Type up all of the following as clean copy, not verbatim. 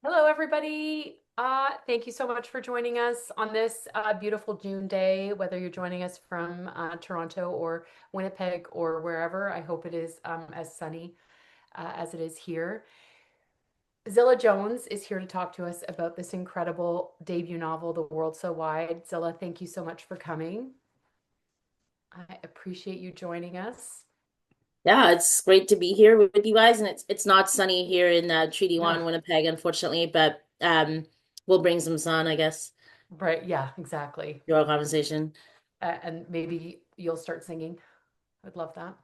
Hello, everybody. Thank you so much for joining us on this beautiful June day, whether you're joining us from Toronto or Winnipeg or wherever. I hope it is as sunny as it is here. Zilla Jones is here to talk to us about this incredible debut novel, The World So Wide. Zilla, thank you so much for coming. I appreciate you joining us. Yeah, it's great to be here with you guys, and it's not sunny here in Treaty No, One, Winnipeg, unfortunately, but we'll bring some sun, I guess, right. Yeah, exactly. to our conversation. And maybe you'll start singing. I'd love that.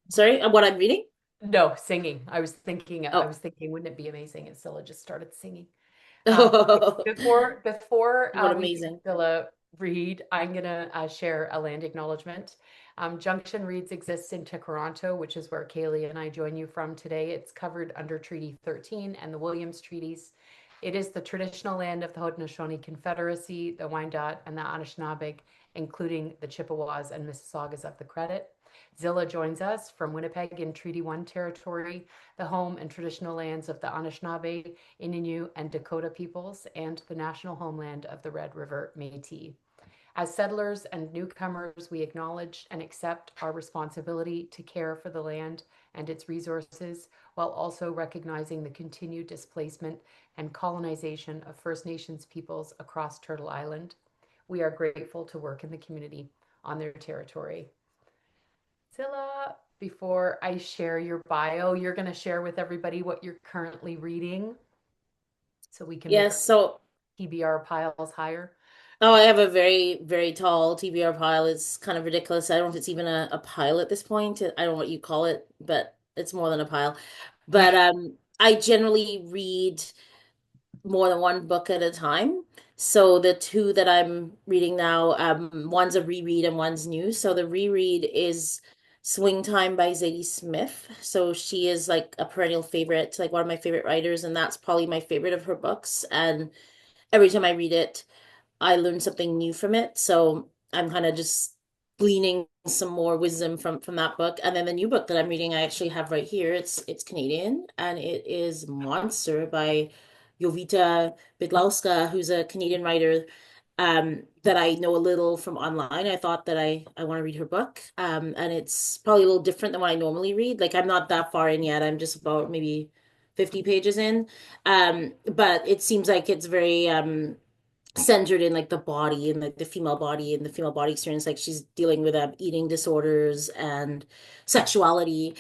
Sorry, what I'm reading? No, singing. I was Oh, thinking, wouldn't it be amazing if Scylla just started singing? Okay, before what we hear amazing. Scylla read, I'm gonna share a land acknowledgement. Junction Reads exists in Toronto, which is where Kaylee and I join you from today. It's covered under Treaty 13 and the Williams Treaties. It is the traditional land of the Haudenosaunee Confederacy, the Wyandot, and the Anishinaabe, including the Chippewas and Mississaugas of the Credit. Zilla joins us from Winnipeg in Treaty 1 territory, the home and traditional lands of the Anishinaabe, Innu, and Dakota peoples, and the national homeland of the Red River Métis. As settlers and newcomers, we acknowledge and accept our responsibility to care for the land and its resources, while also recognizing the continued displacement and colonization of First Nations peoples across Turtle Island. We are grateful to work in the community on their territory. Zilla, before I share your bio, you're going to share with everybody what you're currently reading so we can make our Yes, so TBR piles higher. I have a very, very tall TBR pile. It's kind of ridiculous. I don't know if it's even a pile at this point. I don't know what you call it, but it's more than a pile. But I generally read more than one book at a time. So the two that I'm reading now, one's a reread and one's new. So the reread is Swing Time by Zadie Smith. So she is like a perennial favorite, like one of my favorite writers, and that's probably my favorite of her books. And every time I read it, I learn something new from it. So I'm kind of just gleaning some more wisdom from that book. And then the new book that I'm reading, I actually have right here. It's Canadian and it is Monster by Jovita Bydlowska, who's a Canadian writer that I know a little from online. I thought that I want to read her book. And it's probably a little different than what I normally read. Like I'm not that far in yet. I'm just about maybe 50 pages in. But it seems like it's very centered in like the body and like the female body and the female body experience. Like she's dealing with eating disorders and sexuality.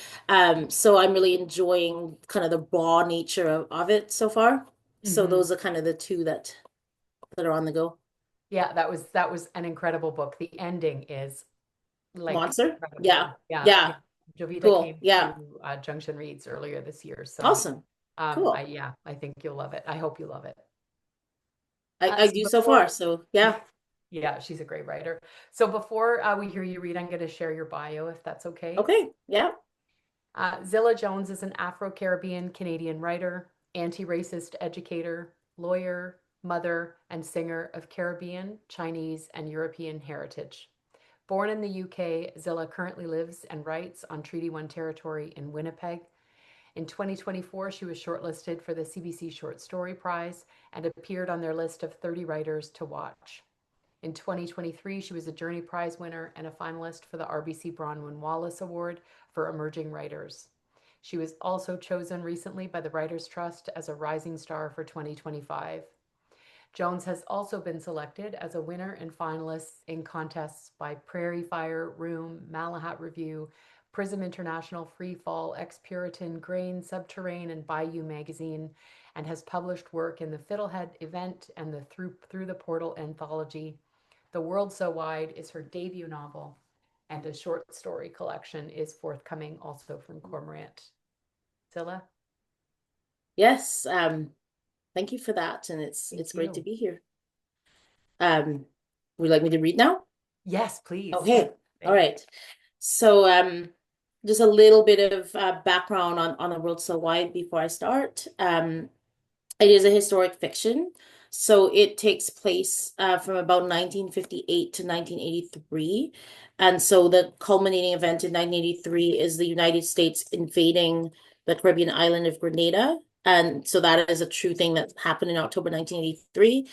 So I'm really enjoying kind of the raw nature of it so far. So Hmm. those are kind of the two that are on the go. Yeah, that was an incredible book. The ending is like Monster? Yeah. incredible. Yeah, yeah. Yeah. Jovita Cool. came Yeah. to Junction Reads earlier this year, so Awesome. I Cool. yeah, I think you'll love it. I hope you love it. I So do so far. before, So yeah. yeah, she's a great writer. So before we hear you read, I'm going to share your bio if that's okay. Okay. Yeah. Zilla Jones is an Afro-Caribbean Canadian writer, anti-racist educator, lawyer, mother, and singer of Caribbean, Chinese, and European heritage. Born in the UK, Zilla currently lives and writes on Treaty 1 territory in Winnipeg. In 2024, she was shortlisted for the CBC Short Story Prize and appeared on their list of 30 writers to watch. In 2023, she was a Journey Prize winner and a finalist for the RBC Bronwyn Wallace Award for Emerging Writers. She was also chosen recently by the Writers' Trust as a Rising Star for 2025. Jones has also been selected as a winner and finalist in contests by Prairie Fire, Room, Malahat Review, Prism International, Free Fall, Ex Puritan, Grain, Subterrane, and Bayou magazine, and has published work in the Fiddlehead event and the Through the Portal anthology. The World So Wide is her debut novel, and a short story collection is forthcoming also from Cormorant. Zilla, Yes. Thank you for that. And it's thank great to you. be here. Um, would you like me to read now? Yes, please. Okay. All Thank right. So, just a little bit of background on the world so wide before I start. It is a historic fiction, so it takes place from about 1958 to 1983, and so the culminating event in 1983 is the United States invading the Caribbean island of Grenada, And so that is a true thing that happened in October 1983.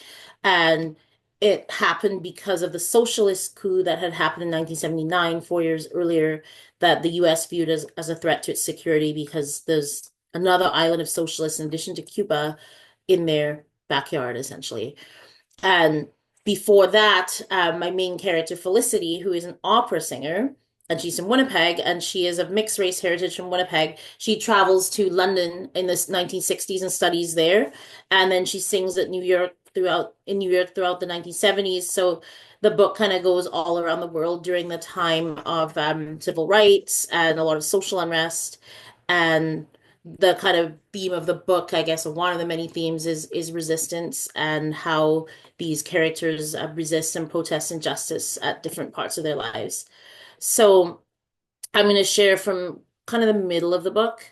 And it happened because of the socialist coup that had happened in 1979, 4 years earlier, that the US viewed as a threat to its security because there's another island of socialists in addition to Cuba in their backyard, essentially. And before that, my main character, Felicity, who is an opera singer, and she's from Winnipeg, and she is of mixed race heritage from Winnipeg. She travels to London in the 1960s and studies there, and then she sings at New York throughout the 1970s. So the book kind of goes all around the world during the time of civil rights and a lot of social unrest. And the kind of theme of the book, I guess, or one of the many themes is resistance and how these characters resist and protest injustice at different parts of their lives. So I'm going to share from kind of the middle of the book.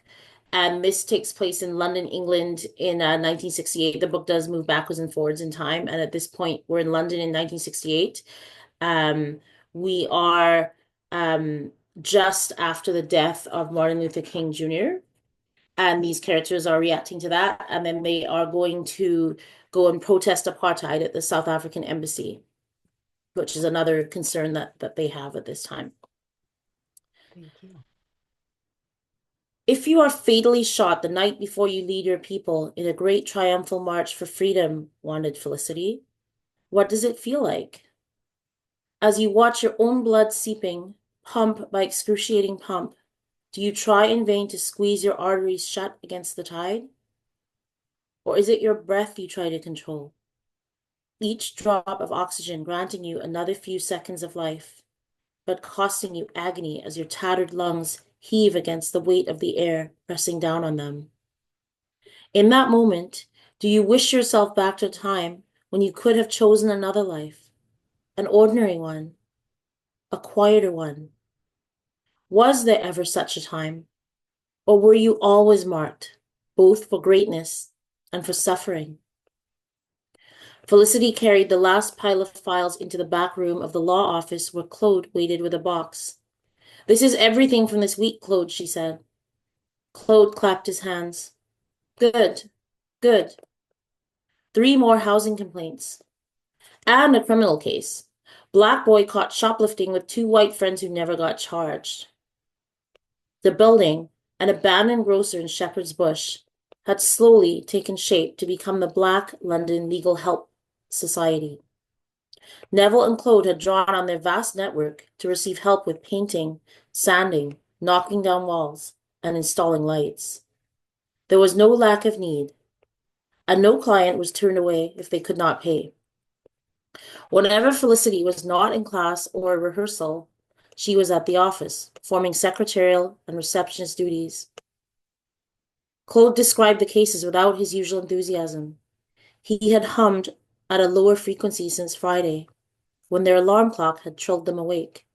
And this takes place in London, England in 1968. The book does move backwards and forwards in time. And at this point, we're in London in 1968. Um, we are just after the death of Martin Luther King Jr. And these characters are reacting to that. And then they are going to go and protest apartheid at the South African embassy, which is another concern that they have at this time. Thank you. If you are fatally shot the night before you lead your people in a great triumphal march for freedom, wanted Felicity, what does it feel like? As you watch your own blood seeping, pump by excruciating pump, do you try in vain to squeeze your arteries shut against the tide? Or is it your breath you try to control? Each drop of oxygen granting you another few seconds of life, but costing you agony as your tattered lungs heave against the weight of the air pressing down on them. In that moment, do you wish yourself back to a time when you could have chosen another life, an ordinary one, a quieter one? Was there ever such a time? Or were you always marked, both for greatness and for suffering? Felicity carried the last pile of files into the back room of the law office where Claude waited with a box. This is everything from this week, Claude, she said. Claude clapped his hands. Good, good. 3 more housing complaints. And a criminal case. Black boy caught shoplifting with 2 white friends who never got charged. The building, an abandoned grocer in Shepherd's Bush, had slowly taken shape to become the Black London Legal Help Society. Neville and Claude had drawn on their vast network to receive help with painting, sanding, knocking down walls, and installing lights. There was no lack of need, and no client was turned away if they could not pay. Whenever Felicity was not in class or rehearsal, she was at the office, performing secretarial and receptionist duties. Claude described the cases without his usual enthusiasm. He had hummed at a lower frequency since Friday, when their alarm clock had trilled them awake.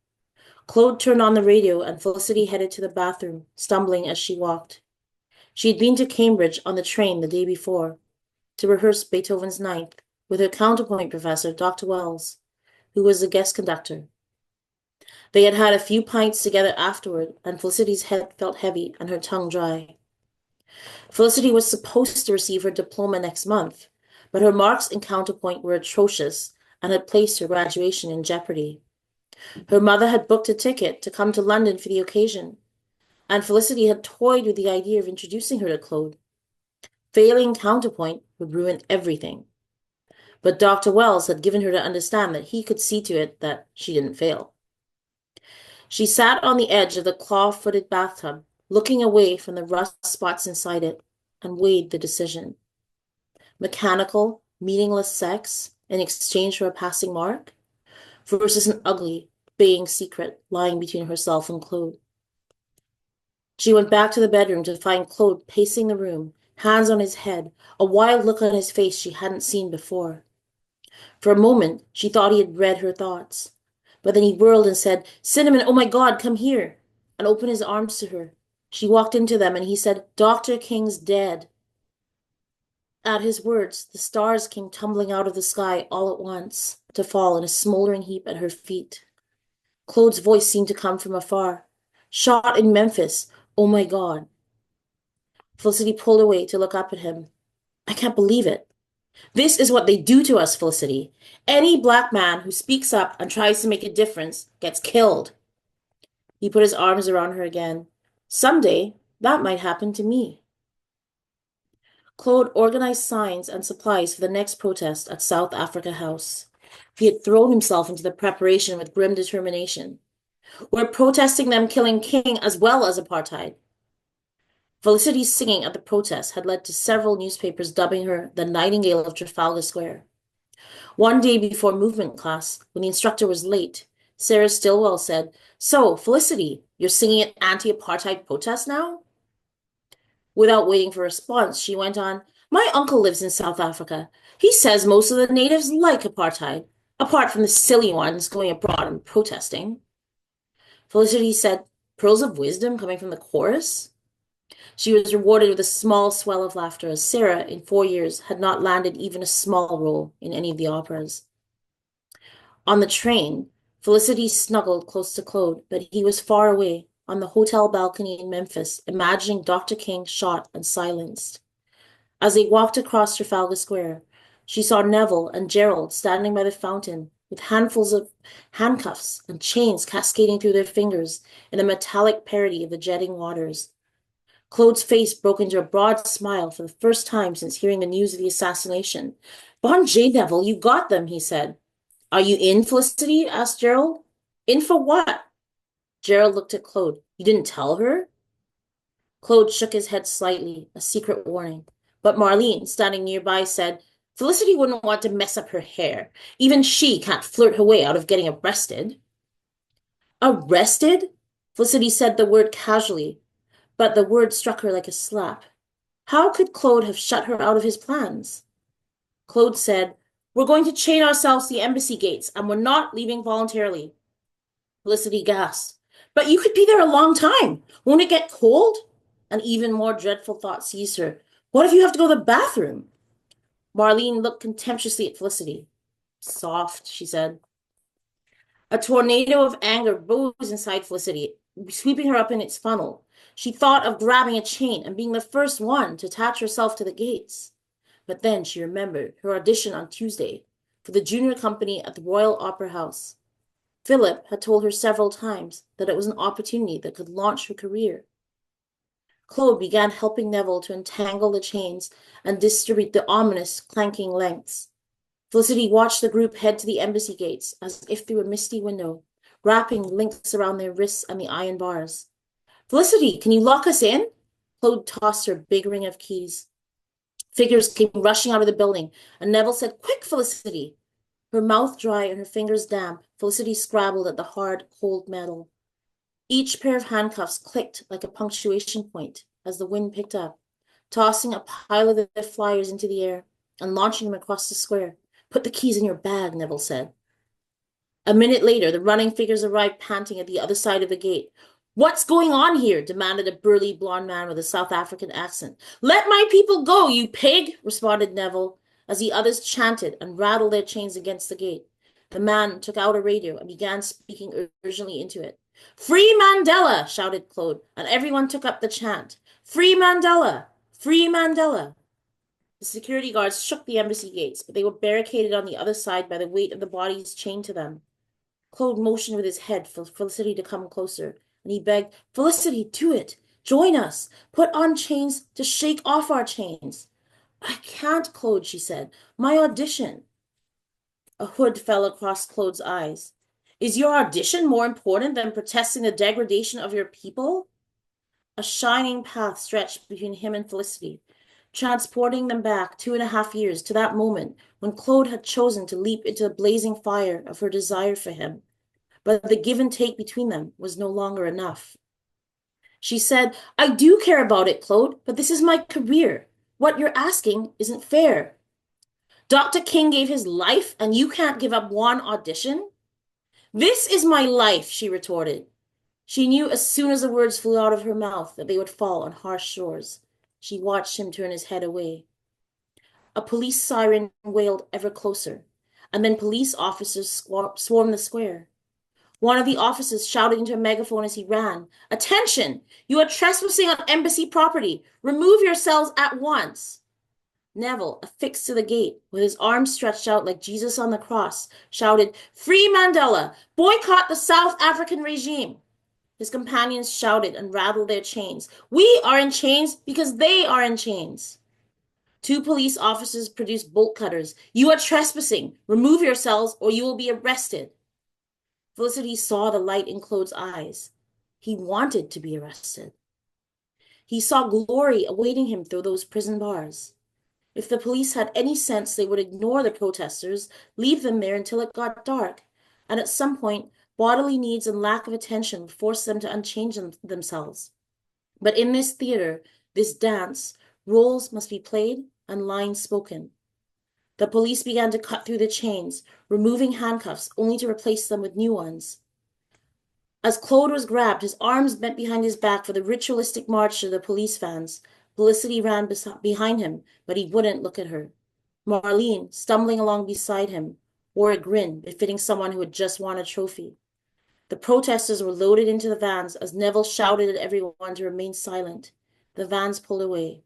Claude turned on the radio and Felicity headed to the bathroom, stumbling as she walked. She had been to Cambridge on the train the day before to rehearse Beethoven's Ninth with her counterpoint professor, Dr. Wells, who was the guest conductor. They had had a few pints together afterward, and Felicity's head felt heavy and her tongue dry. Felicity was supposed to receive her diploma next month, but her marks in counterpoint were atrocious and had placed her graduation in jeopardy. Her mother had booked a ticket to come to London for the occasion, and Felicity had toyed with the idea of introducing her to Claude. Failing counterpoint would ruin everything. But Dr. Wells had given her to understand that he could see to it that she didn't fail. She sat on the edge of the claw-footed bathtub, looking away from the rust spots inside it, and weighed the decision. Mechanical, meaningless sex in exchange for a passing mark, versus an ugly, baying secret lying between herself and Claude. She went back to the bedroom to find Claude pacing the room, hands on his head, a wild look on his face she hadn't seen before. For a moment, she thought he had read her thoughts. But then he whirled and said, "Cinnamon, oh my God, come here," and opened his arms to her. She walked into them, and he said, "Dr. King's dead." At his words, the stars came tumbling out of the sky all at once, to fall in a smoldering heap at her feet. Claude's voice seemed to come from afar. "Shot in Memphis, oh my God." Felicity pulled away to look up at him. I can't believe it. This is what they do to us, Felicity. Any black man who speaks up and tries to make a difference gets killed. He put his arms around her again. Someday, that might happen to me. Claude organized signs and supplies for the next protest at South Africa House. He had thrown himself into the preparation with grim determination. We're protesting them killing King as well as apartheid. Felicity's singing at the protest had led to several newspapers dubbing her the Nightingale of Trafalgar Square. One day before movement class, when the instructor was late, Sarah Stilwell said, So, Felicity, you're singing at anti-apartheid protest now? Without waiting for a response, she went on, My uncle lives in South Africa. He says most of the natives like apartheid, apart from the silly ones going abroad and protesting. Felicity said, Pearls of wisdom coming from the chorus? She was rewarded with a small swell of laughter as Sarah, in 4 years, had not landed even a small role in any of the operas. On the train, Felicity snuggled close to Claude, but he was far away, on the hotel balcony in Memphis, imagining Dr. King shot and silenced. As they walked across Trafalgar Square, she saw Neville and Gerald standing by the fountain with handfuls of handcuffs and chains cascading through their fingers in a metallic parody of the jetting waters. Claude's face broke into a broad smile for the first time since hearing the news of the assassination. Bon J. Neville, you got them, he said. Are you in, Felicity? Asked Gerald. In for what? Gerald looked at Claude. You didn't tell her? Claude shook his head slightly, a secret warning. But Marlene, standing nearby, said, Felicity wouldn't want to mess up her hair. Even she can't flirt her way out of getting arrested. Arrested? Felicity said the word casually, but the word struck her like a slap. How could Claude have shut her out of his plans? Claude said, We're going to chain ourselves to the embassy gates, and we're not leaving voluntarily. Felicity gasped. But you could be there a long time. Won't it get cold? An even more dreadful thought seized her. What if you have to go to the bathroom? Marlene looked contemptuously at Felicity. Soft, she said. A tornado of anger rose inside Felicity, sweeping her up in its funnel. She thought of grabbing a chain and being the first one to attach herself to the gates. But then she remembered her audition on Tuesday for the junior company at the Royal Opera House. Philip had told her several times that it was an opportunity that could launch her career. Claude began helping Neville to untangle the chains and distribute the ominous clanking lengths. Felicity watched the group head to the embassy gates as if through a misty window, wrapping links around their wrists and the iron bars. Felicity, can you lock us in? Claude tossed her a big ring of keys. Figures came rushing out of the building, and Neville said, Quick, Felicity! Her mouth dry and her fingers damp, Felicity scrabbled at the hard, cold metal. Each pair of handcuffs clicked like a punctuation point as the wind picked up, tossing a pile of their flyers into the air and launching them across the square. Put the keys in your bag, Neville said. A minute later, the running figures arrived panting at the other side of the gate. What's going on here? Demanded a burly blond man with a South African accent. Let my people go, you pig, responded Neville, as the others chanted and rattled their chains against the gate. The man took out a radio and began speaking urgently into it. Free Mandela, shouted Claude, and everyone took up the chant. Free Mandela! Free Mandela! The security guards shook the embassy gates, but they were barricaded on the other side by the weight of the bodies chained to them. Claude motioned with his head for Felicity to come closer, and he begged, Felicity, do it. Join us. Put on chains to shake off our chains. I can't, Claude, she said. My audition. A hood fell across Claude's eyes. Is your audition more important than protesting the degradation of your people? A shining path stretched between him and Felicity, transporting them back 2.5 years to that moment when Claude had chosen to leap into the blazing fire of her desire for him. But the give and take between them was no longer enough. She said, I do care about it, Claude, but this is my career. What you're asking isn't fair. Dr. King gave his life, and you can't give up one audition? This is my life, she retorted. She knew as soon as the words flew out of her mouth that they would fall on harsh shores. She watched him turn his head away. A police siren wailed ever closer, and then police officers swarmed the square. One of the officers shouted into a megaphone as he ran, "Attention! You are trespassing on embassy property. Remove yourselves at once." Neville, affixed to the gate, with his arms stretched out like Jesus on the cross, shouted, "Free Mandela! Boycott the South African regime!" His companions shouted and rattled their chains. "We are in chains because they are in chains." Two police officers produced bolt cutters. "You are trespassing. Remove yourselves or you will be arrested." Felicity saw the light in Claude's eyes. He wanted to be arrested. He saw glory awaiting him through those prison bars. If the police had any sense, they would ignore the protesters, leave them there until it got dark, and at some point, bodily needs and lack of attention would force them to unchange themselves. But in this theater, this dance, roles must be played and lines spoken. The police began to cut through the chains, removing handcuffs only to replace them with new ones. As Claude was grabbed, his arms bent behind his back for the ritualistic march to the police vans, Felicity ran behind him, but he wouldn't look at her. Marlene, stumbling along beside him, wore a grin befitting someone who had just won a trophy. The protesters were loaded into the vans as Neville shouted at everyone to remain silent. The vans pulled away.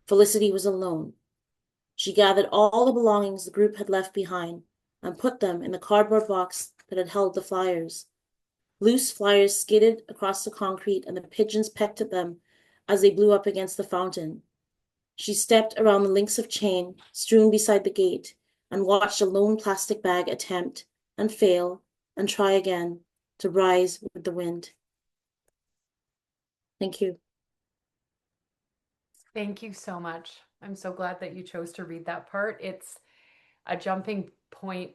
Felicity was alone. She gathered all the belongings the group had left behind and put them in the cardboard box that had held the flyers. Loose flyers skidded across the concrete and the pigeons pecked at them as they blew up against the fountain. She stepped around the links of chain strewn beside the gate and watched a lone plastic bag attempt and fail and try again to rise with the wind. Thank you. Thank you so much. I'm so glad that you chose to read that part. It's a jumping point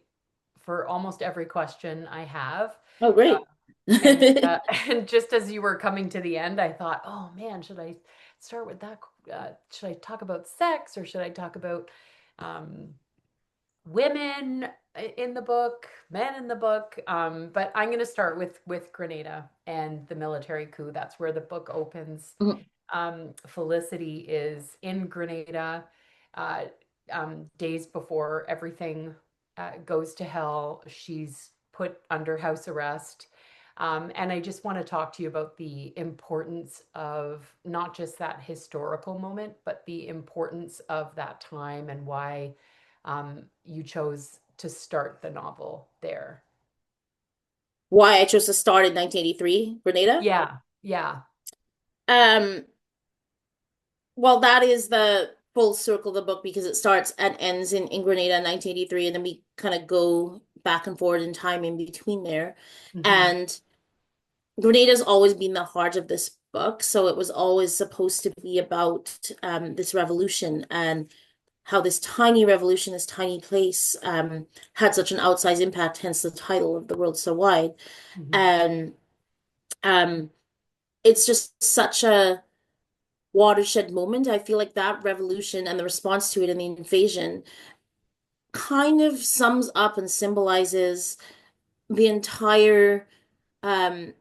for almost every question I have. Oh, great. And and just as you were coming to the end, I thought, oh man, should I start with that? Should I talk about sex or should I talk about um, women in the book, men in the book? But I'm going to start with Grenada and the military coup. That's where the book opens. Mhm. Felicity is in Grenada uh, days before everything goes to hell. She's put under house arrest. And I just want to talk to you about the importance of not just that historical moment, but the importance of that time and why you chose to start the novel there. Why I chose to start in 1983, Grenada? Yeah, yeah. Um, well, that is the full circle of the book because it starts and ends in Grenada in 1983, and then we kind of go back and forward in time in between there. Hmm. And Grenada's always been the heart of this book, so it was always supposed to be about this revolution and how this tiny revolution, this tiny place, had such an outsized impact, hence the title of The World So Wide. Hmm. And um, it's just such a watershed moment. I feel like that revolution and the response to it and the invasion kind of sums up and symbolizes the entire um,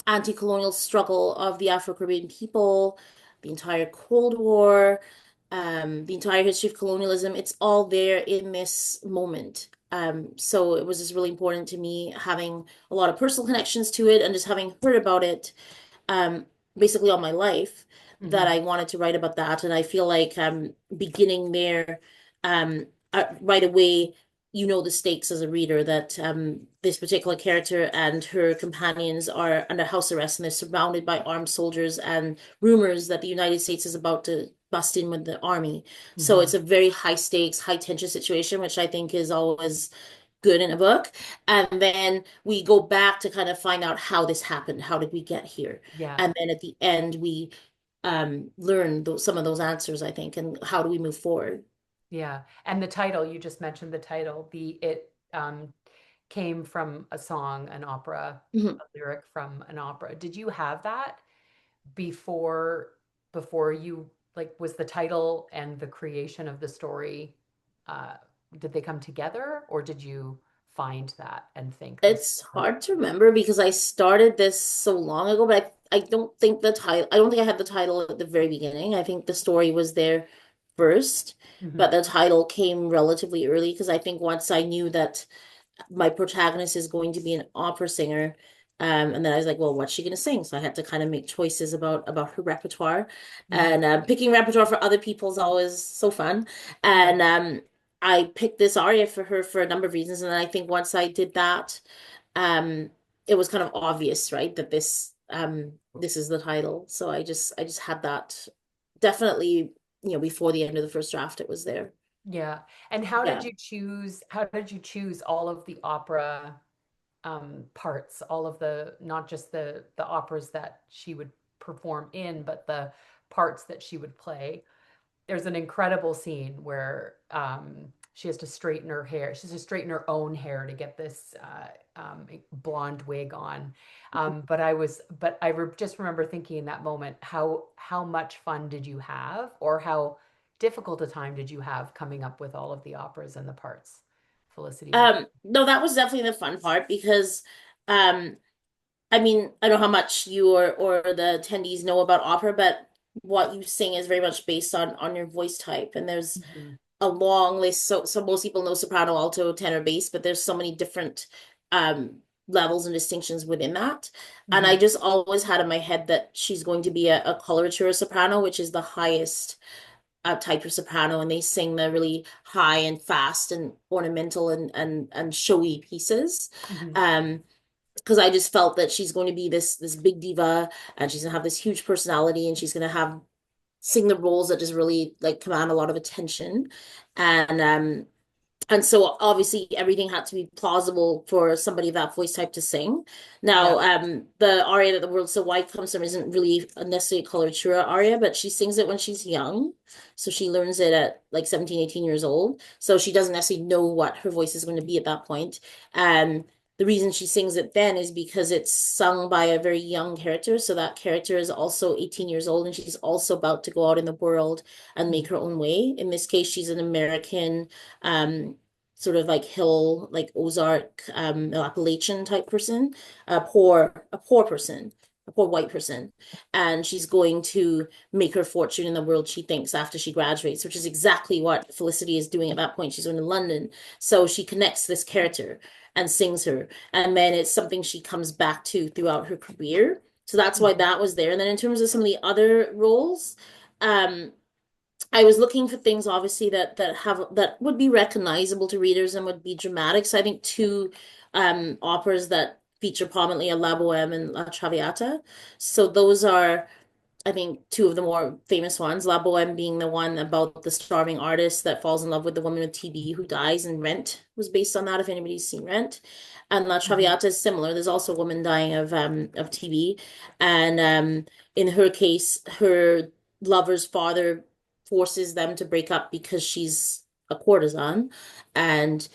anti-colonial struggle of the Afro-Caribbean people, the entire Cold War, the entire history of colonialism. It's all there in this moment. So it was just really important to me having a lot of personal connections to it and just having heard about it um, basically all my life that Hmm. I wanted to write about that. And I feel like beginning there um, right away, you know the stakes as a reader that this particular character and her companions are under house arrest and they're surrounded by armed soldiers and rumors that the United States is about to bust in with the army. So Hmm. it's a very high stakes, high tension situation, which I think is always good in a book. And then we go back to kind of find out how this happened. How did we get here? Yeah. And then at the end, we learn some of those answers, I think, and how do we move forward? Yeah. And the title, you just mentioned the title, it came from a song, an opera, Mhm. a lyric from an opera. Did you have that before before you like was the title and the creation of the story uh did they come together or did you find that and think this It's is hard to remember because I started this so long ago, but I don't think I don't think I had the title at the very beginning. I think the story was there first, Mhm. but the title came relatively early because I think once I knew that my protagonist is going to be an opera singer. And then I was like, well, what's she going to sing? So I had to kind of make choices about her repertoire. Hmm. And picking repertoire for other people is always so fun. Yeah. And I picked this aria for her for a number of reasons. And I think once I did that, um, it was kind of obvious, right, that this is the title. So I just had that definitely, before the end of the first draft, it was there. Yeah. And Yeah. how did you choose all of the opera parts, all of the, not just the operas that she would perform in, but the parts that she would play? There's an incredible scene where she has to straighten her hair. She has to straighten her own hair to get this blonde wig on. But just remember thinking in that moment, how much fun did you have, or how difficult a time did you have coming up with all of the operas and the parts, Felicity? No, that was definitely the fun part because um I mean, I don't know how much you or the attendees know about opera, but what you sing is very much based on your voice type. And there's Mhm. a long list. So most people know soprano, alto, tenor, bass, but there's so many different um levels and distinctions within that. And I Mhm. just always had in my head that she's going to be a coloratura soprano, which is the highest type of soprano, and they sing the really high and fast and ornamental and showy pieces. Mhm. Um, because I just felt that she's going to be this big diva, and she's gonna have this huge personality, and she's gonna have sing the roles that just really like command a lot of attention. And so obviously everything had to be plausible for somebody of that voice type to sing. Yeah. Now, the aria that the world so wide comes from isn't really necessarily a coloratura aria, but she sings it when she's young. So she learns it at like 17, 18 years old. So she doesn't necessarily know what her voice is going to be at that point. And the reason she sings it then is because it's sung by a very young character. So that character is also 18 years old, and she's also about to go out in the world and make Mhm. her own way. In this case, she's an American um sort of like hill, like Ozark, Appalachian type person, a poor person, a poor white person. And she's going to make her fortune in the world, she thinks, after she graduates, which is exactly what Felicity is doing at that point. She's going to London. So she connects this character and sings her. And then it's something she comes back to throughout her career. So that's why Mhm. that was there. And then in terms of some of the other roles, um, I was looking for things obviously that would be recognizable to readers and would be dramatic. So I think two operas that feature prominently are La Boheme and La Traviata. So those are, I think, two of the more famous ones. La Boheme being the one about the starving artist that falls in love with the woman with TB who dies, and Rent was based on that, if anybody's seen Rent. And La Mhm. Traviata is similar. There's also a woman dying of TB. And in her case, her lover's father forces them to break up because she's a courtesan, and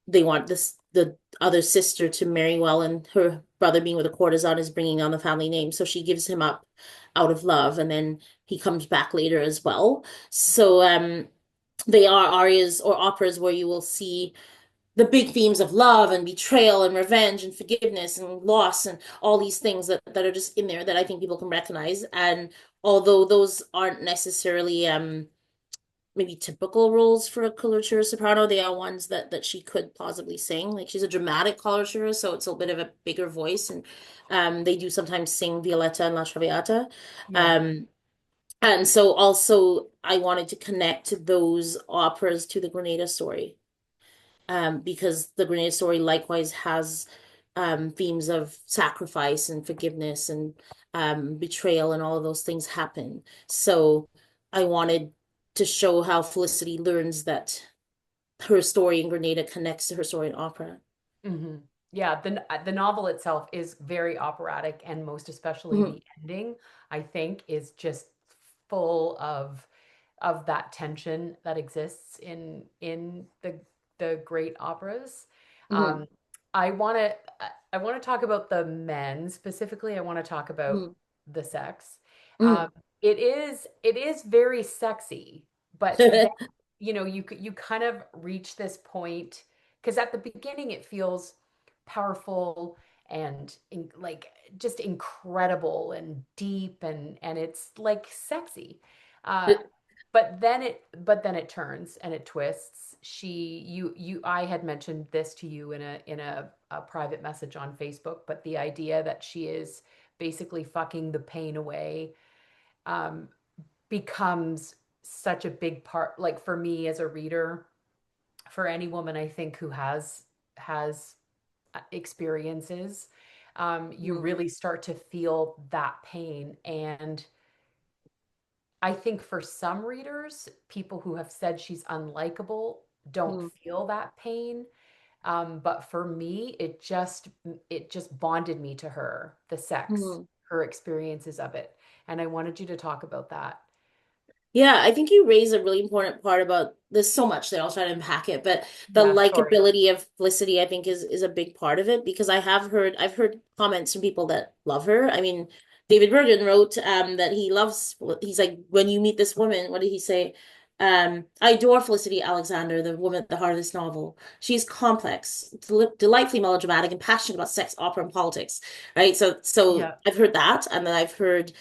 they want the other sister to marry well, and her brother being with a courtesan is bringing on the family name, so she gives him up out of love, and then he comes back later as well. So they are arias or operas where you will see the big themes of love and betrayal and revenge and forgiveness and loss and all these things that are just in there that I think people can recognize. And although those aren't necessarily maybe typical roles for a coloratura soprano, they are ones that she could plausibly sing. Like she's a dramatic coloratura, so it's a bit of a bigger voice, and they do sometimes sing Violetta and La Traviata. Yeah. Um, and so also I wanted to connect those operas to the Grenada story, because the Grenade story likewise has themes of sacrifice and forgiveness and betrayal, and all of those things happen. So I wanted to show how Felicity learns that her story in Grenada connects to her story in opera. Hmm. Yeah, the novel itself is very operatic, and most especially Hmm. the ending, I think, is just full of that tension that exists in the great operas. Hmm. Um, I want to I want to talk about the men specifically. I want to talk about Hmm. the sex. Hmm. It is very sexy, but then you kind of reach this point because at the beginning it feels powerful and like just incredible and deep and it's like sexy. Uh, but then it turns and it twists. I had mentioned this to you in a private message on Facebook, but the idea that she is basically fucking the pain away um, becomes such a big part, like for me as a reader, for any woman I think who has experiences, you Mm, really start to feel that pain. And I think for some readers, people who have said she's unlikable don't mm, feel that pain. But for me, it just bonded me to her, the sex, mm. her experiences of it. And I wanted you to talk about that. Yeah, I think you raise a really important part about there's so much there. I'll try to unpack it, but the Yeah, sorry. likability of Felicity, I think, is a big part of it because I've heard comments from people that love her. I mean, David Bergen wrote that he's like, when you meet this woman, what did he say? I adore Felicity Alexander, the woman at the heart of this novel. She's complex, delightfully melodramatic, and passionate about sex, opera, and politics. Right? So Yeah. I've heard that, and then I've heard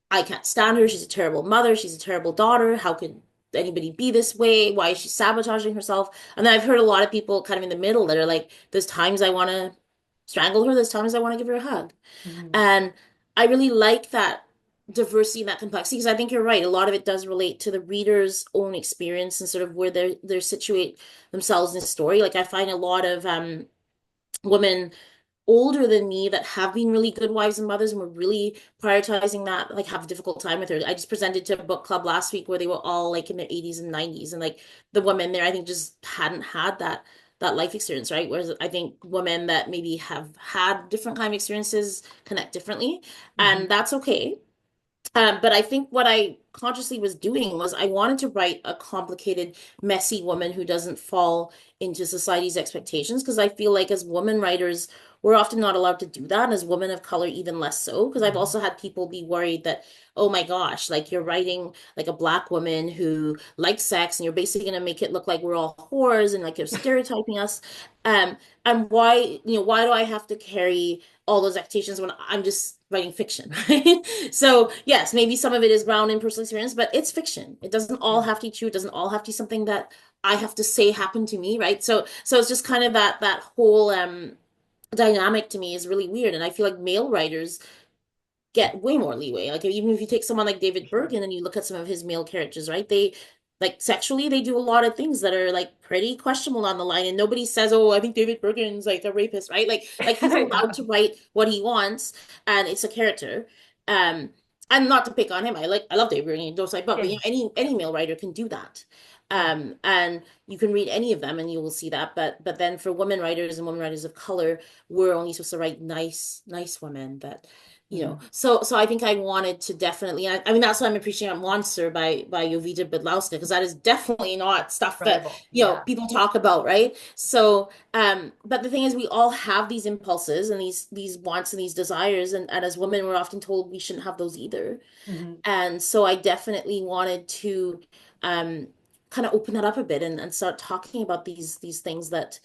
I can't stand her. She's a terrible mother. She's a terrible daughter. How could anybody be this way? Why is she sabotaging herself? And then I've heard a lot of people kind of in the middle that are like, there's times I want to strangle her, there's times I want to give her a hug. Mhm. And I really like that diversity and that complexity because I think you're right. A lot of it does relate to the reader's own experience and sort of where they're situate themselves in the story. Like I find a lot of women older than me that have been really good wives and mothers and were really prioritizing that, like have a difficult time with her. I just presented to a book club last week where they were all like in their 80s and 90s and like the women there I think just hadn't had that life experience, right? Whereas I think women that maybe have had different kind of experiences connect differently, Mhm. and that's okay. But I think what I consciously was doing was I wanted to write a complicated, messy woman who doesn't fall into society's expectations. Because I feel like as women writers, we're often not allowed to do that. And as women of color, even less so. Because I've Mhm. also had people be worried that, oh my gosh, like you're writing like a black woman who likes sex and you're basically going to make it look like we're all whores and like you're stereotyping us. Um, and why do I have to carry all those expectations when I'm just writing fiction, right? So yes, maybe some of it is grounded in personal experience, but it's fiction. It doesn't all Yeah. have to be true. It doesn't all have to be something that I have to say happened to me, right? So it's just kind of that whole dynamic to me is really weird. And I feel like male writers get way more leeway. Like even if you take someone like For David sure. Bergen and you look at some of his male characters, right? They like sexually they do a lot of things that are like pretty questionable on the line and nobody says, "Oh, I think David Bergen's like a rapist," right? Like he's allowed Yeah. to write what he wants and it's a character. Um and not to pick on him. I love David Bergen, don't say but Yeah. you know any male writer can do that. Yeah. And you can read any of them and you will see that. But then for women writers and women writers of color, we're only supposed to write nice women that Mhm. so I think I wanted to definitely I mean that's why I'm appreciating Monster by Jovita Bydlowska because that is definitely not stuff that Incredible. Yeah. people talk about, right? So but the thing is we all have these impulses and these wants and these desires and as women we're often told we shouldn't have those either. Mhm. And so I definitely wanted to um, kind of open that up a bit and start talking about these things that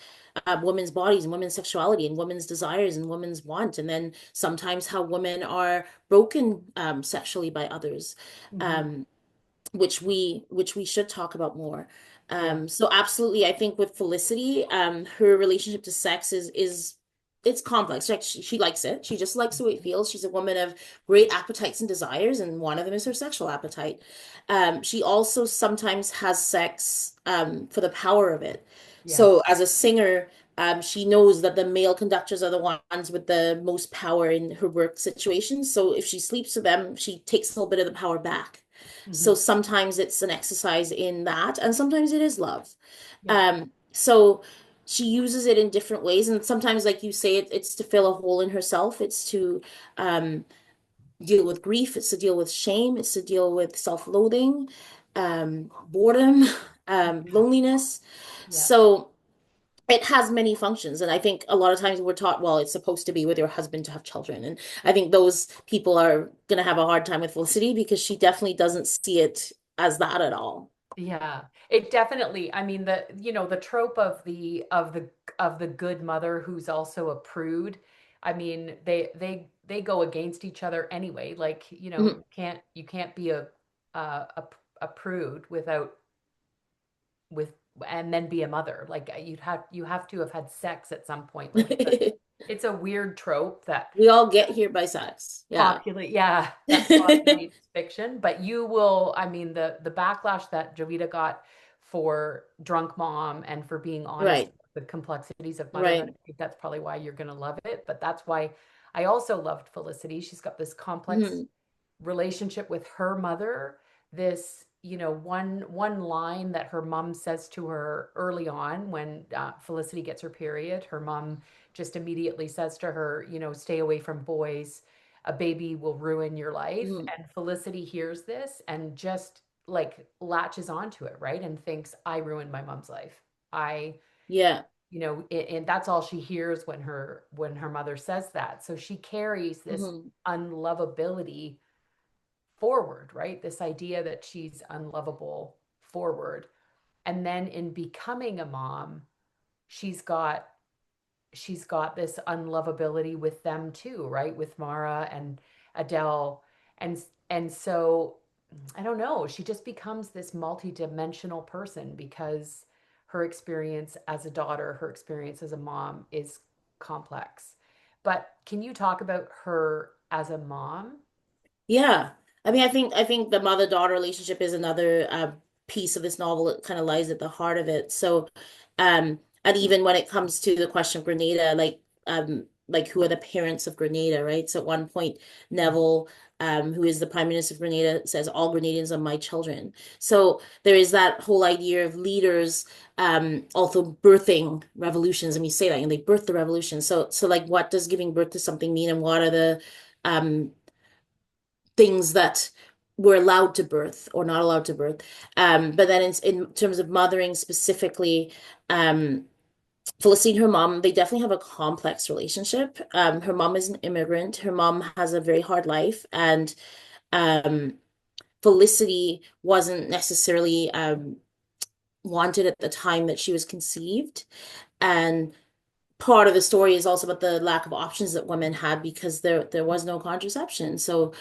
women's bodies and women's sexuality and women's desires and women's want, and then sometimes how women are broken sexually by others, Mhm. um, which we should talk about more. Yeah. So absolutely, I think with Felicity, her relationship to sex is it's complex. Like she likes it. She just likes the way it feels. She's a woman of great appetites and desires, and one of them is her sexual appetite. She also sometimes has sex for the power of it. So Yes. as a singer, she knows that the male conductors are the ones with the most power in her work situations. So if she sleeps with them, she takes a little bit of the power back. So Mhm. sometimes it's an exercise in that, and sometimes it is love. Yeah. So she uses it in different ways, and sometimes, like you say, it's to fill a hole in herself. It's to um, deal with grief. It's to deal with shame. It's to deal with self-loathing, boredom, Yeah. loneliness. Yeah. So it has many functions, and I think a lot of times we're taught, well, it's supposed to be with your husband to have children, and I think those people are going to have a hard time with Felicity because she definitely doesn't see it as that at all. Yeah, it definitely, I mean the trope of the good mother who's also a prude. I mean, they go against each other anyway. Like, Mhm. you can't be a a prude without with and then be a mother. Like you have to have had sex at some point. Like it's a weird trope that We all get here by sex. Yeah. populate, yeah, that populates fiction. But you will, I mean, the backlash that Jovita got for drunk mom and for being honest Right. about the complexities of motherhood, Right. I think that's probably why you're gonna love it. But that's why I also loved Felicity. She's got this complex Mhm. relationship with her mother. This, one line that her mom says to her early on when Felicity gets her period, her mom just immediately says to her, stay away from boys, a baby will ruin your life. Mhm. And Felicity hears this and just like latches onto it, right? And thinks, I ruined my mom's life. I, Yeah. and that's all she hears when her mother says that. So she carries this Mhm. unlovability forward, right? This idea that she's unlovable forward. And then in becoming a mom, she's got she's got this unlovability with them too, right? With Mara and Adele. And so I don't know, she just becomes this multi-dimensional person because her experience as a daughter, her experience as a mom is complex. But can you talk about her as a mom? Yeah. I mean, I think the mother-daughter relationship is another piece of this novel that kind of lies at the heart of it. So, and even when it comes to the question of Grenada, like who are the parents of Grenada, right? So at one point, Neville, who is the Prime Minister of Grenada, says, "All Grenadians are my children." So there is that whole idea of leaders also birthing revolutions. I mean, you say that, and they birth the revolution. So like, what does giving birth to something mean, and what are the um things that we're allowed to birth or not allowed to birth. But then in terms of mothering specifically, um, Felicity and her mom, they definitely have a complex relationship. Her mom is an immigrant. Her mom has a very hard life, and um, Felicity wasn't necessarily wanted at the time that she was conceived. And part of the story is also about the lack of options that women had because there was no contraception. So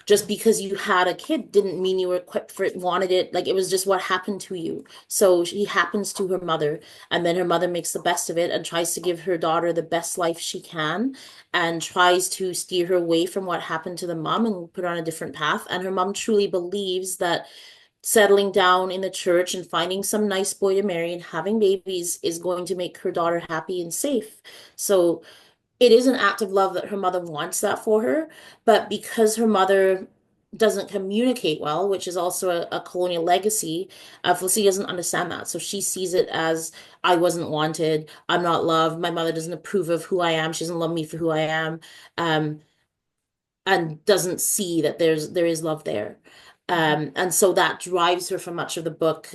just because you had a kid didn't mean you were equipped for it, wanted it. Like it was just what happened to you. So she happens to her mother, and then her mother makes the best of it and tries to give her daughter the best life she can and tries to steer her away from what happened to the mom and put her on a different path. And her mom truly believes that settling down in the church and finding some nice boy to marry and having babies is going to make her daughter happy and safe. So it is an act of love that her mother wants that for her, but because her mother doesn't communicate well, which is also a colonial legacy, Felicity doesn't understand that. So she sees it as I wasn't wanted, I'm not loved, my mother doesn't approve of who I am, she doesn't love me for who I am. And doesn't see that there is love there. Mhm. And so that drives her for much of the book,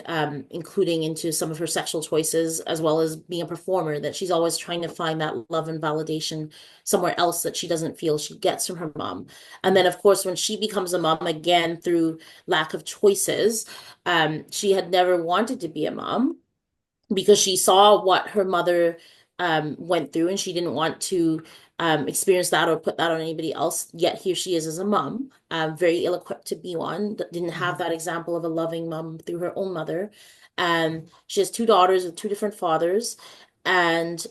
including into some of her sexual choices, as well as being a performer, that she's always trying to find that love and validation somewhere else that she doesn't feel she gets from her mom. And then, of course, when she becomes a mom again through lack of choices, she had never wanted to be a mom because she saw what her mother went through and she didn't want to experience that or put that on anybody else. Yet here she is as a mom, very ill-equipped to be one, didn't have Mhm. that example of a loving mom through her own mother. She has two daughters with two different fathers. And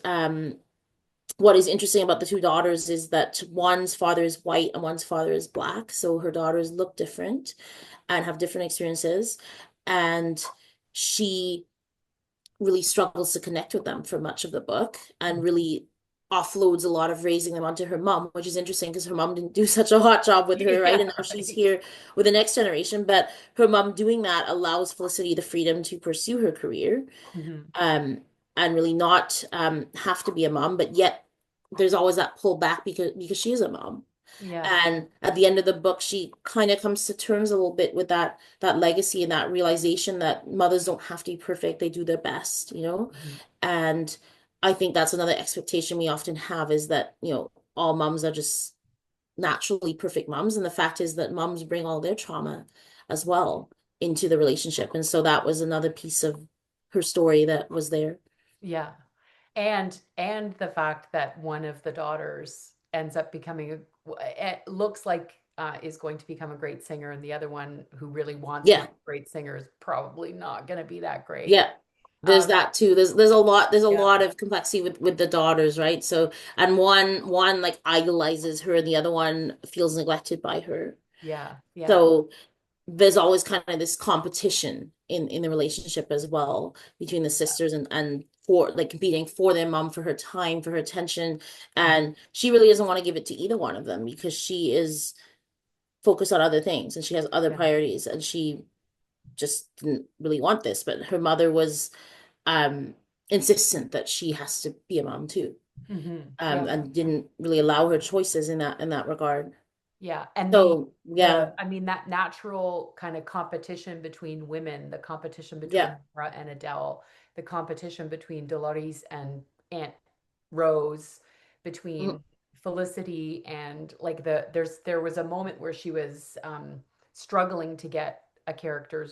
what is interesting about the two daughters is that one's father is white and one's father is black. So her daughters look different and have different experiences. And she really struggles to connect with them for much of the book and really offloads a lot of raising them onto her mom, which is interesting because her mom didn't do such a hot job with her, right? Yeah, And now she's right. here with the next generation. But her mom doing that allows Felicity the freedom to pursue her career, Mhm. um, and really not have to be a mom, but yet there's always that pull back because she is a mom. Yeah. And at the end of the book, she kind of comes to terms a little bit with that legacy and that realization that mothers don't have to be perfect. They do their best, you know? Mhm. And I think that's another expectation we often have is that, all moms are just naturally perfect moms. And the fact is that moms bring all their trauma as well into the relationship. And so that was another piece of her story that was there. Yeah. And the fact that one of the daughters ends up becoming it looks like is going to become a great singer, and the other one who really wants to be Yeah. a great singer is probably not going to be that great. Yeah. There's Um, that too. There's a yeah, lot of complexity with the daughters, right? So, and one like idolizes her and the other one feels neglected by her. yeah, yeah. So there's always kind of this competition in the relationship as well between the sisters and for like competing for their mom, for her time, for her attention. Mhm. And she really doesn't want to give it to either one of them because she is focused on other things and she has other Yeah. priorities and she just didn't really want this. But her mother was um insistent that she has to be a mom too. Yeah. And didn't really allow her choices in that regard. Yeah, and So yeah, the I mean that natural kind of competition between women, the competition yeah. between Nora and Adele, the competition between Dolores and Aunt Rose, Mhm, between Felicity and like there was a moment where she was struggling to get a character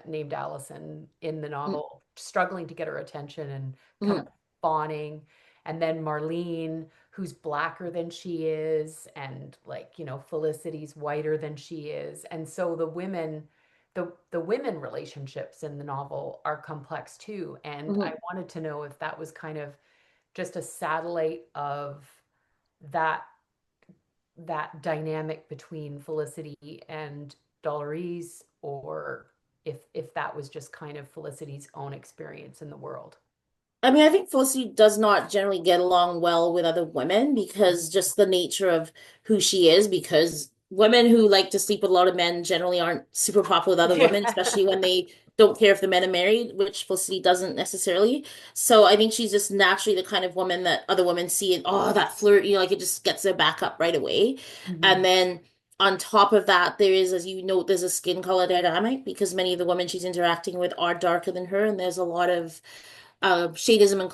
named Allison in the mhm, novel, struggling to get her attention and kind of mhm, fawning, and then Marlene who's blacker than she is, and like Felicity's whiter than she is, and so the women relationships in the novel are complex too, and I mhm. wanted to know if that was kind of just a satellite of that that dynamic between Felicity and Dolores, or if that was just kind of Felicity's own experience in the world. I mean, I think Felicity does not generally get along well with other women because just the nature of who she is, because women who like to sleep with a lot of men generally aren't super popular with other women, Yeah. especially when they don't care if the men are married, which Felicity doesn't necessarily. So I think she's just naturally the kind of woman that other women see and, oh, that flirt, like it just gets their back up right away. And Mhm. then on top of that, there is, as you note, there's a skin color dynamic because many of the women she's interacting with are darker than her, and there's a lot of shadism and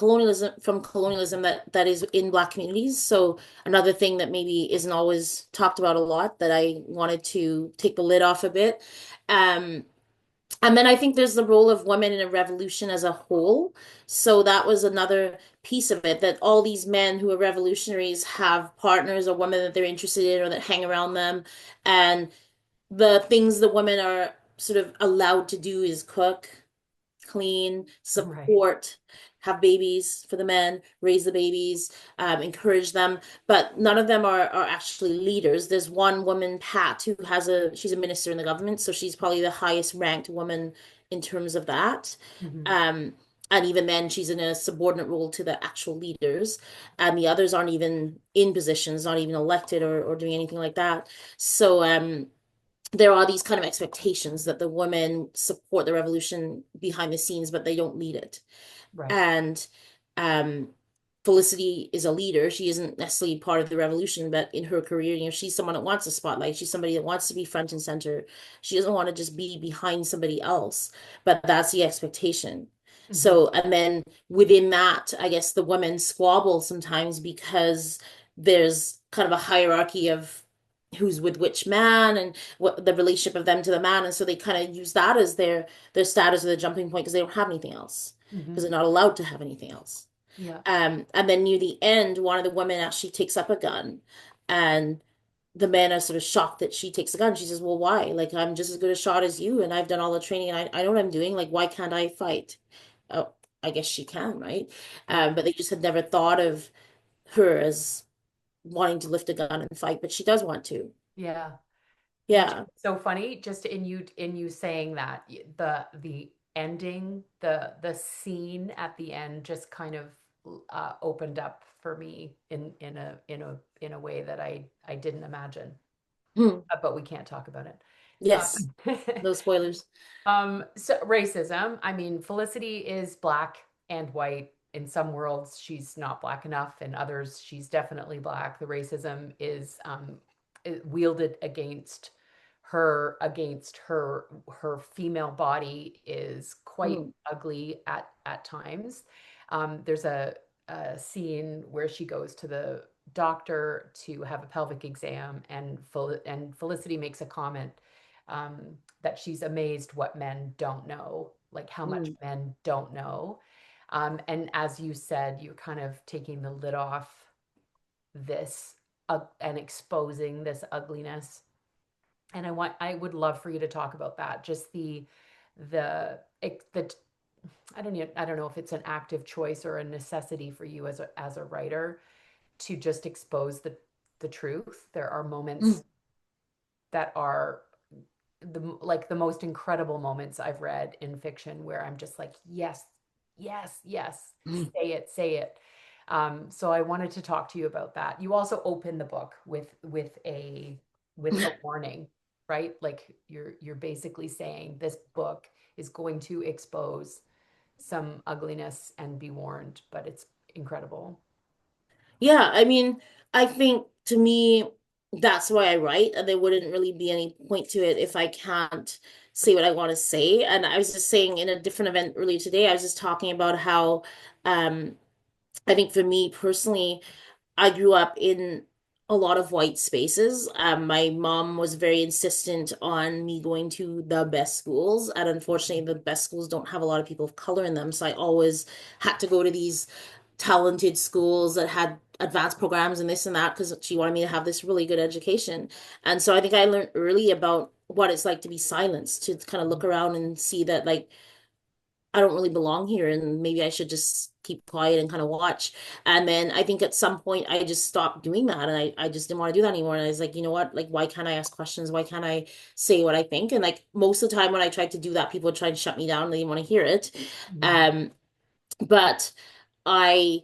colonialism that is in Black communities. So another thing that maybe isn't always talked about a lot that I wanted to take the lid off a bit. Um, and then I think there's the role of women in a revolution as a whole. So that was another piece of it, that all these men who are revolutionaries have partners or women that they're interested in or that hang around them. And the things that women are sort of allowed to do is cook, clean, Right. support, have babies for the men, raise the babies, encourage them. But none of them are actually leaders. There's one woman, Pat, who she's a minister in the government, so she's probably the highest ranked woman in terms of that. Mhm. Um, and even then, she's in a subordinate role to the actual leaders, and the others aren't even in positions, not even elected or doing anything like that. So, there are these kind of expectations that the women support the revolution behind the scenes, but they don't lead it. Right. And um, Felicity is a leader. She isn't necessarily part of the revolution, but in her career, she's someone that wants a spotlight. She's somebody that wants to be front and center. She doesn't want to just be behind somebody else, but that's the expectation. Mhm. So, and then within that, I guess the women squabble sometimes because there's kind of a hierarchy of who's with which man and what the relationship of them to the man. And so they kind of use that as their status or their jumping point because they don't have anything else because Mhm. they're not allowed to have anything else. Yeah. And then near the end, one of the women actually takes up a gun, and the men are sort of shocked that she takes a gun. She says, "Well, why? Like, I'm just as good a shot as you, and I've done all the training, and I know what I'm doing. Like, why can't I fight?" Oh, I guess she can, right? Yeah. But they just had never thought of her as wanting to lift a gun and fight, but she does want to. Yeah. Yeah. So funny, just in you saying that the ending, the scene at the end just kind of opened up for me in a way that I didn't imagine. Hmm. But we can't talk about it. Yes. No spoilers. So racism. I mean, Felicity is black and white. In some worlds, she's not black enough. In others, she's definitely black. The racism is wielded against her female body is quite Hmm. ugly at times. There's a scene where she goes to the doctor to have a pelvic exam, and Felicity makes a comment um, that she's amazed what men don't know, like how much Hmm. men don't know. And as you said, you're kind of taking the lid off this and exposing this ugliness. And I would love for you to talk about that. Just the I don't know if it's an active choice or a necessity for you as a writer to just expose the truth. There are Mm. moments that are the most incredible moments I've read in fiction where I'm just like, yes, yes, yes, Mm. say it. So I wanted to talk to you about that. You also open the book with a warning, right? Like you're basically saying this book is going to expose some ugliness and be warned, but it's incredible. Yeah, I mean, I think to me, that's why I write, and there wouldn't really be any point to it if I can't say what I want to say. And I was just saying in a different event earlier today, I was just talking about how um, I think for me personally, I grew up in a lot of white spaces. My mom was very insistent on me going to the best schools, and unfortunately, the best schools don't have a lot of people of color in them. So I always had to go to these talented schools that had advanced programs and this and that because she wanted me to have this really good education. And so I think I learned early about what it's like to be silenced, to kind of look around and see that like I don't really belong here and maybe I should just keep quiet and kind of watch. And then I think at some point I just stopped doing that and I just didn't want to do that anymore. And I was like, you know what? Like, why can't I ask questions? Why can't I say what I think? And like most of the time when I tried to do that, people would try and shut me down. They didn't want to hear it. Mhm. Um, but I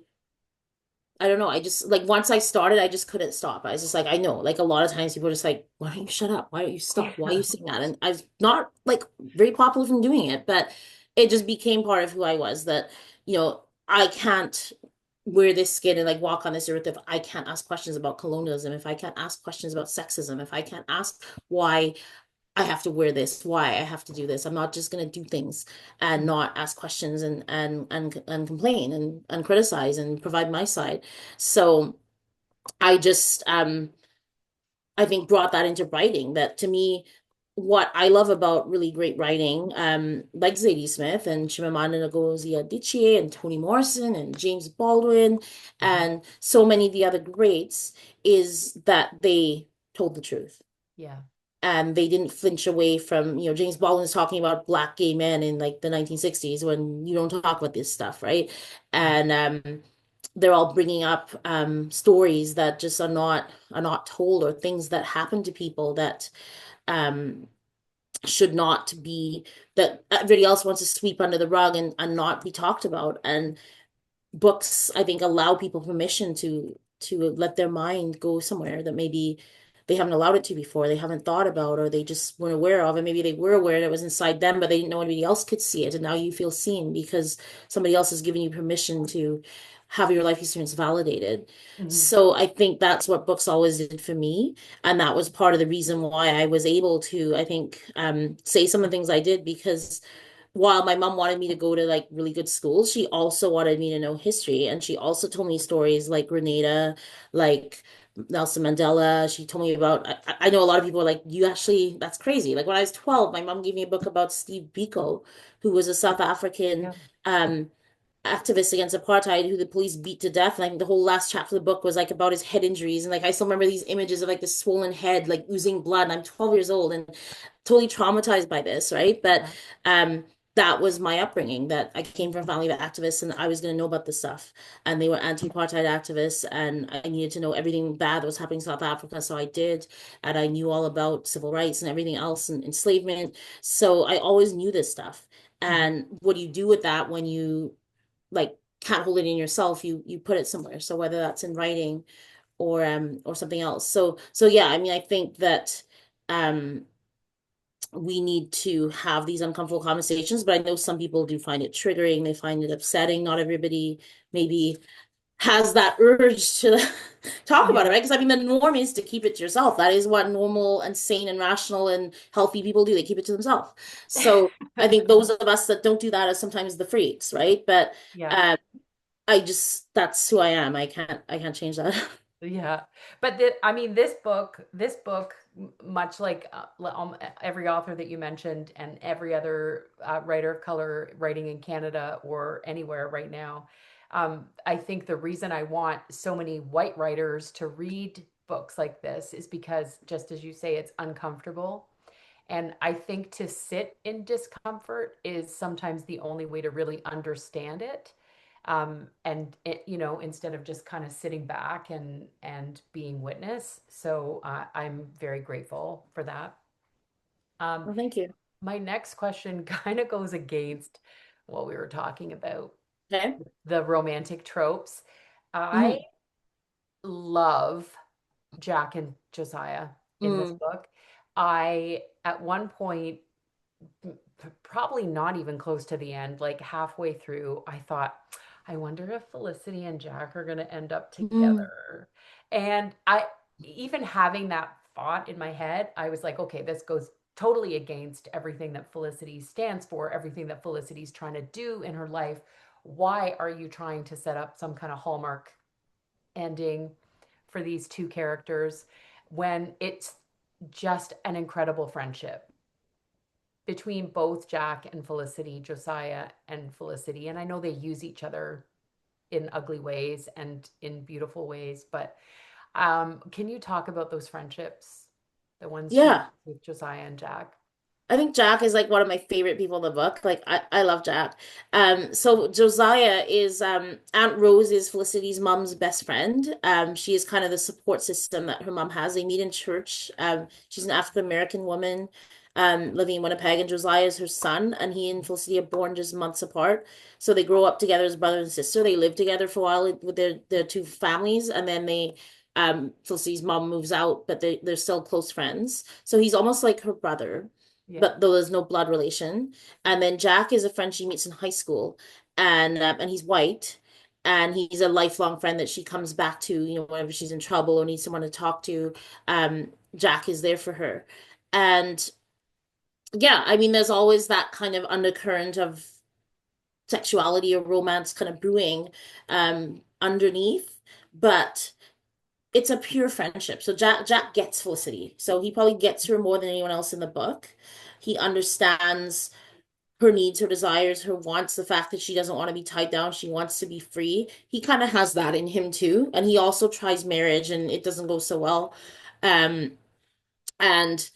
I don't know. I just like once I started, I just couldn't stop. I was just like, I know, like a lot of times people are just like, why don't you shut up? Why don't you stop? Why are you saying that? And I was not like very popular from doing it, but it just became part of who I was that, I can't wear this skin and like walk on this earth if I can't ask questions about colonialism, if I can't ask questions about sexism, if I can't ask why I have to wear this, why I have to do this. I'm not just going to do things and not ask questions and complain and criticize and provide my side. So I just I think brought that into writing that to me what I love about really great writing, like Zadie Smith and Chimamanda Ngozi Adichie and Toni Morrison and James Baldwin Mhm. and so many of the other greats, is that they told the truth Yeah. and they didn't flinch away from, James Baldwin's talking about black gay men in like the 1960s when you don't talk about this stuff, right? And they're all bringing up stories that just are not told or things that happen to people that um should not be, that everybody else wants to sweep under the rug and not be talked about. And books, I think, allow people permission to let their mind go somewhere that maybe they haven't allowed it to before, they haven't thought about, or they just weren't aware of, and maybe they were aware that it was inside them, but they didn't know anybody else could see it. And now you feel seen because somebody else has given you permission to have your life experience validated. Mhm. So I think that's what books always did for me. And that was part of the reason why I was able to, I think, say some of the things I did, because while my mom wanted me to go to like really good schools, she also wanted me to know history. And she also told me stories like Grenada, like Nelson Mandela. She told me about, I know a lot of people are like, you actually, that's crazy. Like when I was 12, my mom gave me a book about Steve Biko, who was a South African Yeah. um, activist against apartheid who the police beat to death. And like the whole last chapter of the book was like about his head injuries. And like I still remember these images of like this swollen head, like oozing blood. And I'm 12 years old and totally traumatized by this, right? But Yeah. um that was my upbringing, that I came from a family of activists and I was going to know about this stuff. And they were anti-apartheid activists and I needed to know everything bad that was happening in South Africa. So I did. And I knew all about civil rights and everything else and enslavement. So I always knew this stuff. Mhm. And what do you do with that when you like can't hold it in yourself? You put it somewhere. So whether that's in writing or something else. So yeah, I mean I think that um we need to have these uncomfortable conversations, but I know some people do find it triggering, they find it upsetting. Not everybody maybe has that urge to talk about it, Yeah. right? Because I mean the norm is to keep it to yourself. That is what normal and sane and rational and healthy people do. They keep it to themselves. So I think those of us that don't do that are sometimes the freaks, right? But Yeah. uh, I just that's who I am. I can't change that. Yeah. But I mean, this book, much like every author that you mentioned and every other writer of color writing in Canada or anywhere right now, I think the reason I want so many white writers to read books like this is because, just as you say, it's uncomfortable. And I think to sit in discomfort is sometimes the only way to really understand it. And it, instead of just kind of sitting back and being witness. So I'm very grateful for that. Um, Well, thank you. my next question kind of goes against what we were talking about, Okay. the romantic tropes. I Hmm. love Jack and Josiah in this Mm. book. I, at one point, probably not even close to the end, like halfway through, I thought, I wonder if Felicity and Jack are going to end up Mm. together. And I, even having that thought in my head, I was like, okay, this goes totally against everything that Felicity stands for, everything that Felicity's trying to do in her life. Why are you trying to set up some kind of Hallmark ending for these two characters when it's just an incredible friendship between both Jack and Felicity, Josiah and Felicity? And I know they use each other in ugly ways and in beautiful ways, but can you talk about those friendships, the ones she Yeah. with Josiah and Jack? I think Jack is like one of my favorite people in the book. Like I love Jack. So Josiah is Aunt Rose is Felicity's mom's best friend. She is kind of the support system that her mom has. They meet in church. She's an African American woman living in Winnipeg, and Josiah is her son, and he and Felicity are born just months apart. So they grow up together as brother and sister. They live together for a while with their two families, and then they Felicity's mom moves out, but they're still close friends. So he's almost like her brother, Yeah. but though there's no blood relation. And then Jack is a friend she meets in high school, and he's white, and he's a lifelong friend that she comes back to, whenever she's in trouble or needs someone to talk to. Jack is there for her, and yeah, I mean, there's always that kind of undercurrent of sexuality or romance kind of brewing underneath, but it's a pure friendship. So Jack gets Felicity. So he probably gets her more than anyone else in the book. He understands her needs, her desires, her wants, the fact that she doesn't want to be tied down, she wants to be free. He kind of has that in him too. And he also tries marriage and it doesn't go so well. Um, and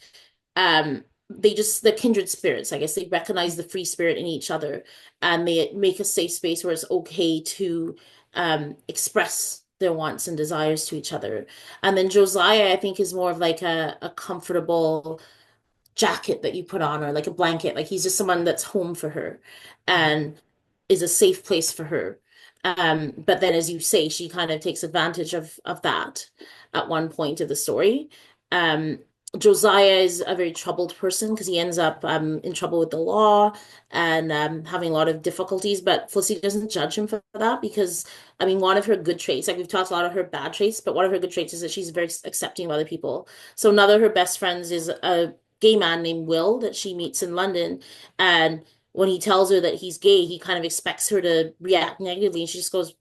they just the kindred spirits, I guess they recognize the free spirit in each other, and they make a safe space where it's okay to express their wants and desires to each other. And then Josiah, I think, is more of like a comfortable jacket that you put on, or like a blanket. Like he's just someone that's home for her Mhm. and is a safe place for her. But then, as you say, she kind of takes advantage of that at one point of the story. Um, Josiah is a very troubled person because he ends up in trouble with the law and having a lot of difficulties. But Felicity doesn't judge him for that because, I mean, one of her good traits, like we've talked a lot of her bad traits, but one of her good traits is that she's very accepting of other people. So another of her best friends is a gay man named Will that she meets in London. And when he tells her that he's gay, he kind of expects her to react negatively. And she just goes,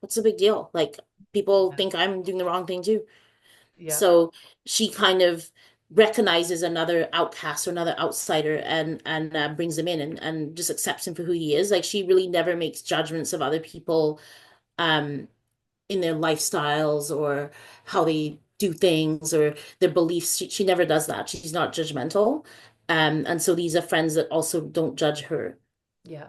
what's the big deal? Like, people Yeah. think I'm doing the wrong thing too. Yeah. So she kind of recognizes another outcast or another outsider and brings him in and just accepts him for who he is. Like, she really never makes judgments of other people um in their lifestyles or how they do things or their beliefs. She never does that. She's not judgmental. And so these are friends that also don't judge her. Yeah.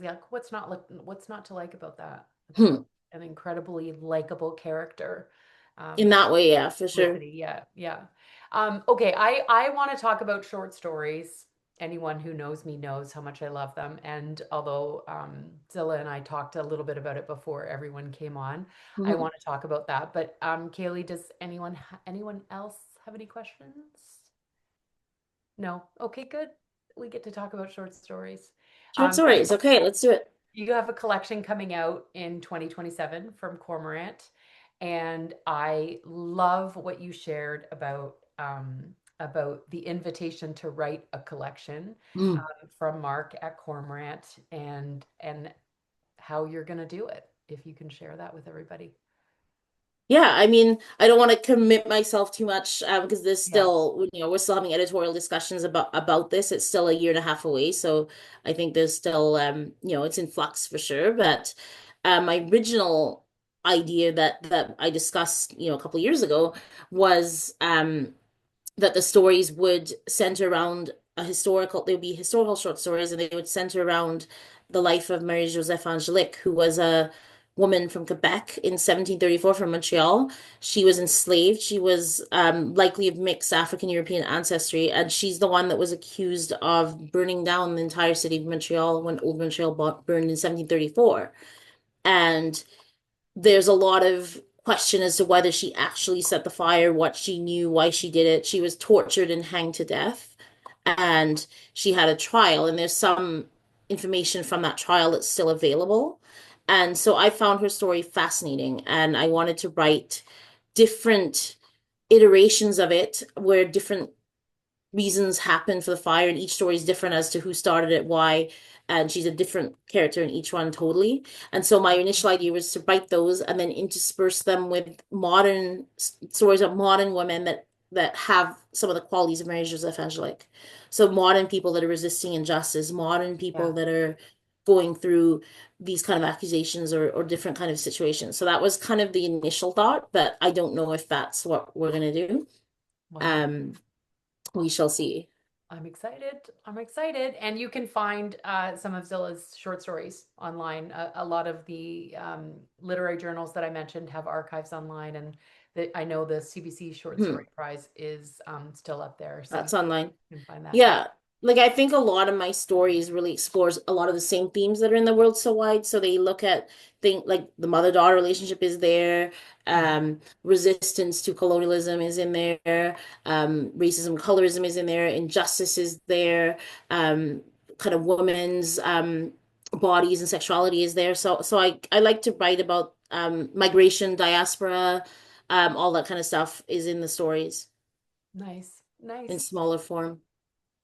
Yeah, what's not to like about that? It's Hmm. an incredibly likable character. In Um, that way, yeah, for sure. Felicity, yeah, yeah. Okay, I want to talk about short stories. Anyone who knows me knows how much I love them. And although Zilla and I talked a little bit about it before everyone came on, I Mhm. want to talk about that. But Kaylee, does anyone else have any questions? No. Okay, good. We get to talk about short stories. Short I stories. Okay, let's do it. You have a collection coming out in 2027 from Cormorant, and I love what you shared about the invitation to write a collection Mm. from Mark at Cormorant, and how you're going to do it. If you can share that with everybody. Yeah, I mean, I don't want to commit myself too much because there's Yeah, still, we're still having editorial discussions about this. It's still a year and a half away, so I think there's still, it's in flux for sure. But my original idea that I discussed, a couple of years ago was that the stories would center around they would be historical short stories, and they would center around the life of Marie-Joseph Angélique, who was a woman from Quebec in 1734 from Montreal. She was enslaved. She was likely of mixed African European ancestry, and she's the one that was accused of burning down the entire city of Montreal when Old Montreal burned in 1734. And there's a lot of question as to whether she actually set the fire, what she knew, why she did it. She was tortured and hanged to death, and she had a trial, and there's some information from that trial that's still available. And so I found her story fascinating, and I wanted to write different iterations of it where different reasons happen for the fire, and each story is different as to who started it, why, and she's a different character in each one totally. And so my initial idea was to write those and then intersperse them with modern stories of modern women that have some of the qualities of Marie-Joseph Angélique. So modern people that are resisting injustice, modern people Yeah. that are going through these kind of accusations or different kind of situations. So that was kind of the initial thought, but I don't know if that's what we're gonna do. Wow. Um, we shall see. I'm excited. I'm excited. And you can find some of Zilla's short stories online. A lot of the literary journals that I mentioned have archives online, and I know the CBC Short Hmm. Story Prize is still up there, so you That's online. can find that. Yeah. Yeah. Like I think a lot of my stories really explores a lot of the same themes that are in the world so wide. So they look at things like the mother-daughter relationship is there, Mhm. resistance to colonialism is in there, racism, colorism is in there, injustice is there, kind of women's bodies and sexuality is there. So I like to write about migration, diaspora, all that kind of stuff is in the stories Nice. in Nice. smaller form.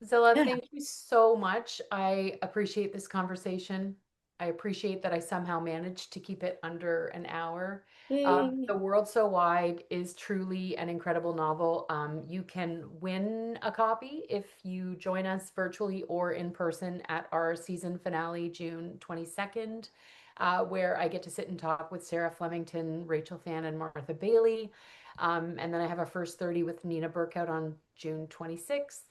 Zilla, Yeah. thank you so much. I appreciate this conversation. I appreciate that I somehow managed to keep it under an hour. Yay. The World So Wide is truly an incredible novel. You can win a copy if you join us virtually or in person at our season finale, June 22nd, where I get to sit and talk with Sarah Flemington, Rachel Phan, and Martha Bailey. And then I have a first 30 with Nina Burkout on June 26th.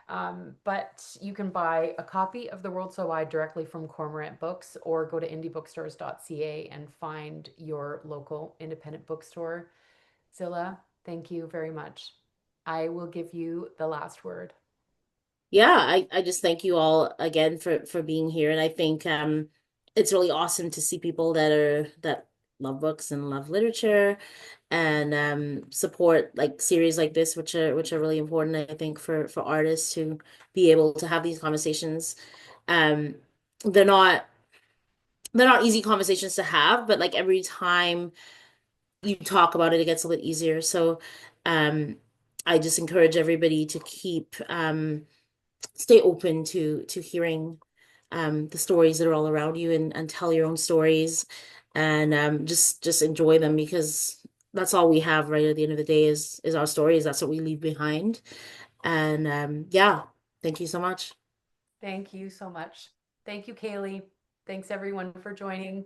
But you can buy a copy of The World So Wide directly from Cormorant Books or go to indiebookstores.ca and find your local independent bookstore. Zilla, thank you very much. I will give you the last word. Yeah, I just thank you all again for being here. And I think it's really awesome to see people that love books and love literature and support like series like this, which are really important, I think, for artists to be able to have these conversations. Um they're not they're not easy conversations to have, but like every time you talk about it, it gets a little easier. So um I just encourage everybody to keep stay open to hearing the stories that are all around you and tell your own stories and just enjoy them because that's all we have right at the end of the day is our stories. That's what we leave behind. And yeah, thank you so much. Thank you so much. Thank you, Kaylee. Thanks everyone for joining.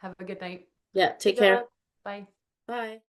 Have a good night. Yeah, Bye, take care. Zilla. Bye. Bye.